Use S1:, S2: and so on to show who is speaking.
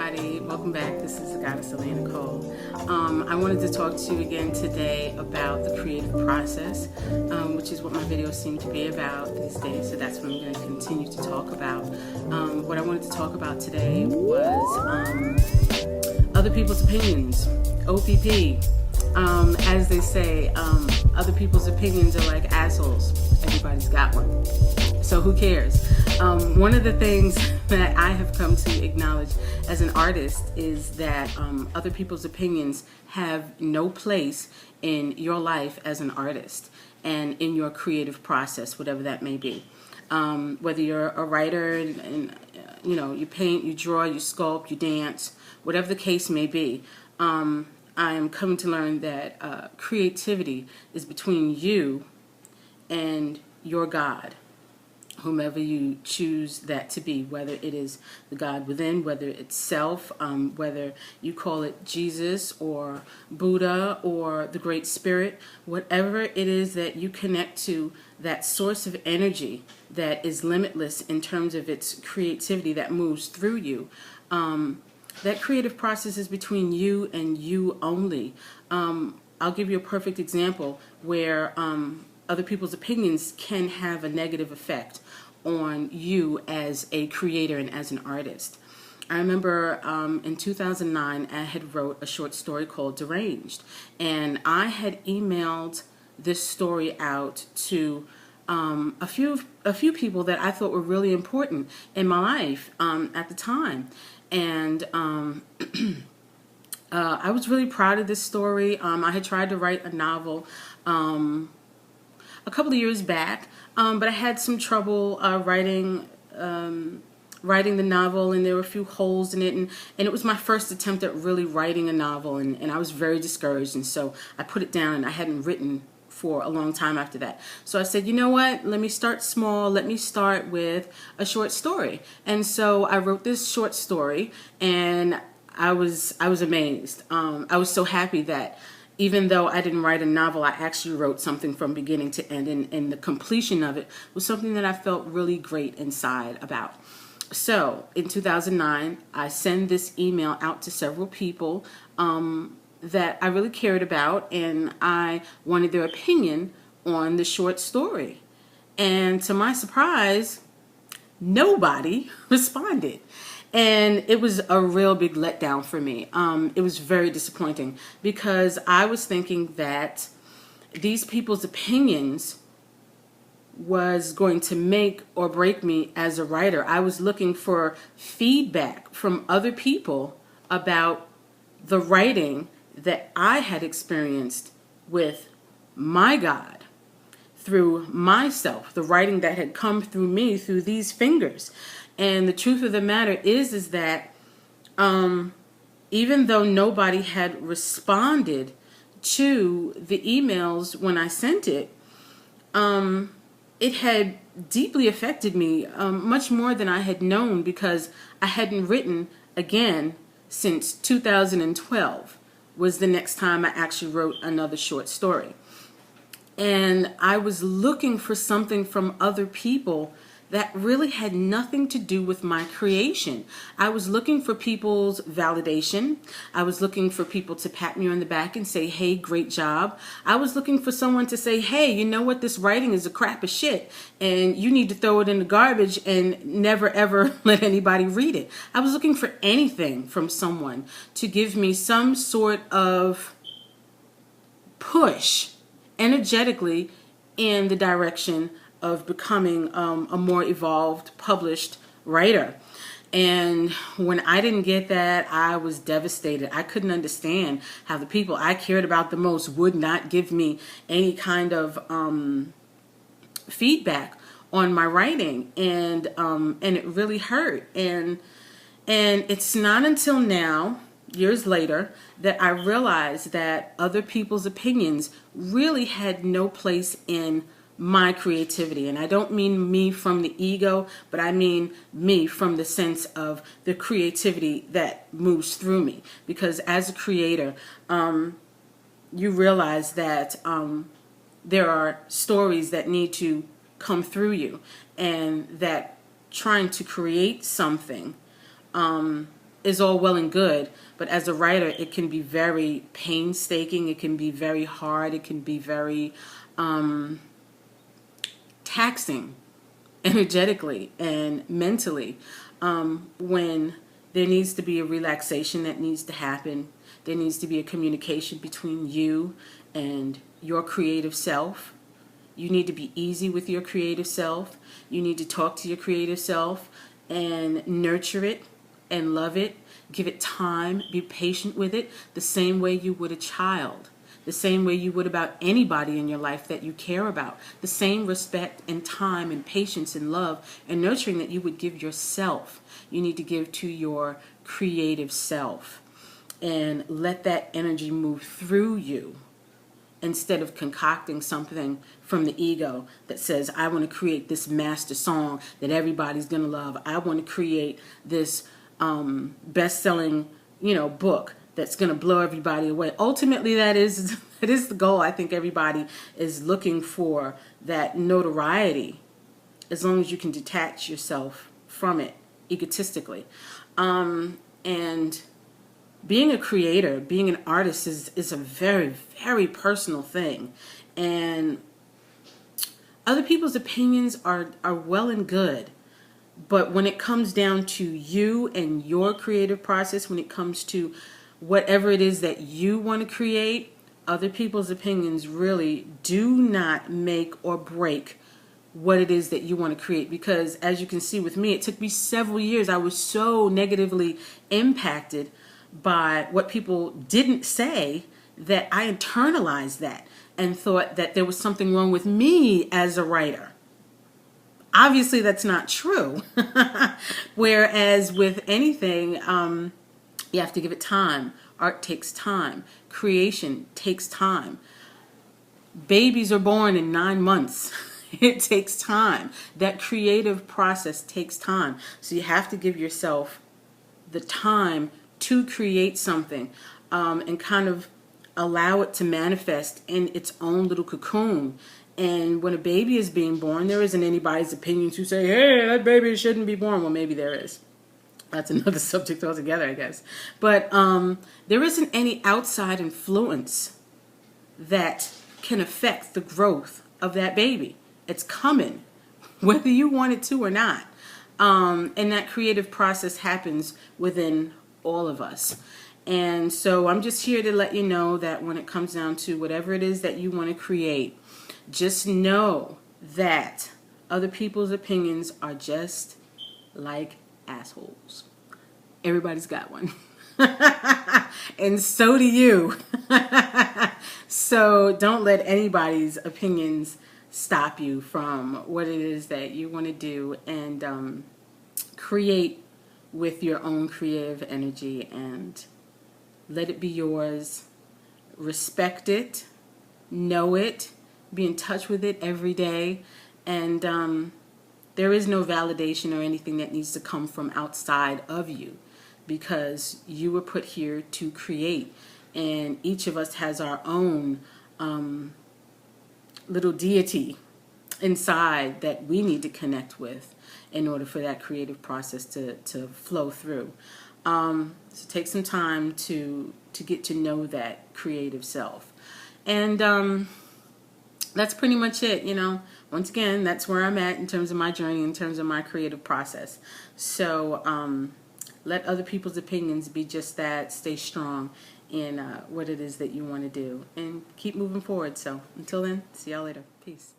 S1: everybody. Welcome back. This is the Goddess Elena Cole. I wanted to talk to you again today about the creative process, which is what my videos seem to be about these days. So that's what I'm going to continue to talk about. What I wanted to talk about today was other people's opinions, OPP. As they say, other people's opinions are like assholes. Everybody's got one. So who cares? One of the things that I have come to acknowledge as an artist is that other people's opinions have no place in your life as an artist and in your creative process, whatever that may be. Whether you're a writer and you know, you paint, you draw, you sculpt, you dance, whatever the case may be, I am coming to learn that creativity is between you and your God, whomever you choose that to be, whether it is the God within, whether it's self, whether you call it Jesus or Buddha or the Great Spirit, whatever it is that you connect to, that source of energy that is limitless in terms of its creativity that moves through you. That creative process is between you and you only. I'll give you a perfect example where other people's opinions can have a negative effect on you as a creator and as an artist. I remember in 2009 I had wrote a short story called Deranged, and I had emailed this story out to a few people that I thought were really important in my life at the time. And I was really proud of this story. I had tried to write a novel a couple of years back, but I had some trouble writing the novel, and there were a few holes in it, and it was my first attempt at really writing a novel, and I was very discouraged, and so I put it down, and I hadn't written for a long time after that. So I said, you know what, let me start small. Let me start with a short story. And so I wrote this short story, and I was amazed. I was so happy that even though I didn't write a novel, I actually wrote something from beginning to end, and the completion of it was something that I felt really great inside about. So in 2009, I sent this email out to several people that I really cared about, and I wanted their opinion on the short story. And to my surprise, nobody responded. And it was a real big letdown for me. It was very disappointing because I was thinking that these people's opinions was going to make or break me as a writer. I was looking for feedback from other people about the writing that I had experienced with my God, through myself, the writing that had come through me, through these fingers. And the truth of the matter is that even though nobody had responded to the emails when I sent it, it had deeply affected me, much more than I had known, because I hadn't written again since 2012 was the next time I actually wrote another short story. And I was looking for something from other people that really had nothing to do with my creation. I was looking for people's validation. I was looking for people to pat me on the back and say, hey, great job. I was looking for someone to say, hey, you know what, this writing is a crap of shit, and you need to throw it in the garbage and never ever let anybody read it. I was looking for anything from someone to give me some sort of push energetically in the direction of becoming a more evolved, published writer. And when I didn't get that, I was devastated. I couldn't understand how the people I cared about the most would not give me any kind of feedback on my writing, and it really hurt. And it's not until now, years later, that I realized that other people's opinions really had no place in my creativity. And I don't mean me from the ego, but I mean me from the sense of the creativity that moves through me. Because as a creator, you realize that there are stories that need to come through you, and that trying to create something is all well and good, but as a writer, it can be very painstaking. It can be very hard. It can be very taxing energetically and mentally, when there needs to be a relaxation that needs to happen. There needs to be a communication between you and your creative self. You need to be easy with your creative self. You need to talk to your creative self and nurture it and love it. Give it time. Be patient with it the same way you would a child. The same way you would about anybody in your life that you care about. The same respect and time and patience and love and nurturing that you would give yourself. You need to give to your creative self. And let that energy move through you instead of concocting something from the ego that says, I want to create this master song that everybody's going to love. I want to create this best-selling, book that's going to blow everybody away. Ultimately, that is the goal. I think everybody is looking for that notoriety, as long as you can detach yourself from it egotistically. And being a creator, being an artist is a very, very personal thing. And other people's opinions are well and good. But when it comes down to you and your creative process, when it comes to whatever it is that you want to create, other people's opinions really do not make or break what it is that you want to create. Because as you can see with me, it took me several years. I was so negatively impacted by what people didn't say that I internalized that and thought that there was something wrong with me as a writer. Obviously, that's not true. Whereas with anything, you have to give it time. Art takes time. Creation takes time. Babies are born in 9 months. It takes time. That creative process takes time. So you have to give yourself the time to create something, and kind of allow it to manifest in its own little cocoon. And when a baby is being born, there isn't anybody's opinions who say, hey, that baby shouldn't be born. Well, maybe there is. That's another subject altogether, I guess. But there isn't any outside influence that can affect the growth of that baby. It's coming, whether you want it to or not. And that creative process happens within all of us. And so I'm just here to let you know that when it comes down to whatever it is that you want to create, just know that other people's opinions are just like assholes. Everybody's got one. And so do you. So don't let anybody's opinions stop you from what it is that you want to do, and create with your own creative energy and let it be yours. Respect it, know it, be in touch with it every day, and there is no validation or anything that needs to come from outside of you, because you were put here to create, and each of us has our own little deity inside that we need to connect with in order for that creative process to flow through. So take some time to get to know that creative self. And that's pretty much it, Once again, that's where I'm at in terms of my journey, in terms of my creative process. So let other people's opinions be just that. Stay strong in what it is that you want to do, and keep moving forward. So until then, see y'all later. Peace.